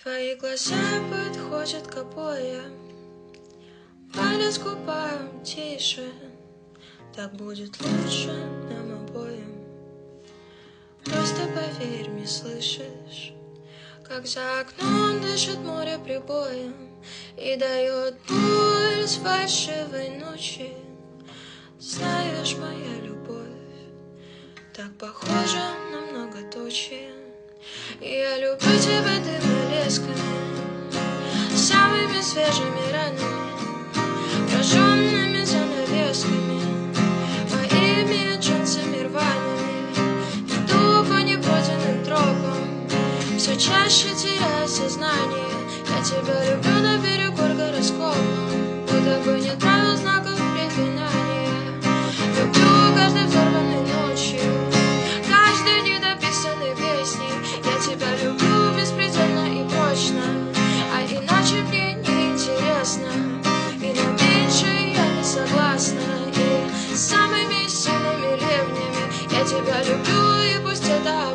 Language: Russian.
Твои глаза подходят к обоям, палец к губам тише. Так будет лучше нам обоим. Просто поверь мне, слышишь, как за окном дышит море прибоем и дает пульс фальшивой ночи. Знаешь, моя любовь так похожа на многоточие. Я люблю тебя дымными лесками, самыми свежими ранами, прожженными занавесками, моими джинсами рваными. Иду по непройденным тропам, все чаще теряя сознание. Я тебя люблю наперекор гороскопам, будто бы нет правил, знаков препинания. Люблю каждой взорванной ночью, каждой недописанной песней. Я тебя люблю беспредельно и прочно, а иначе мне неинтересно. И на меньшее я не согласна, и самыми сильными ливнями я тебя люблю, и пусть это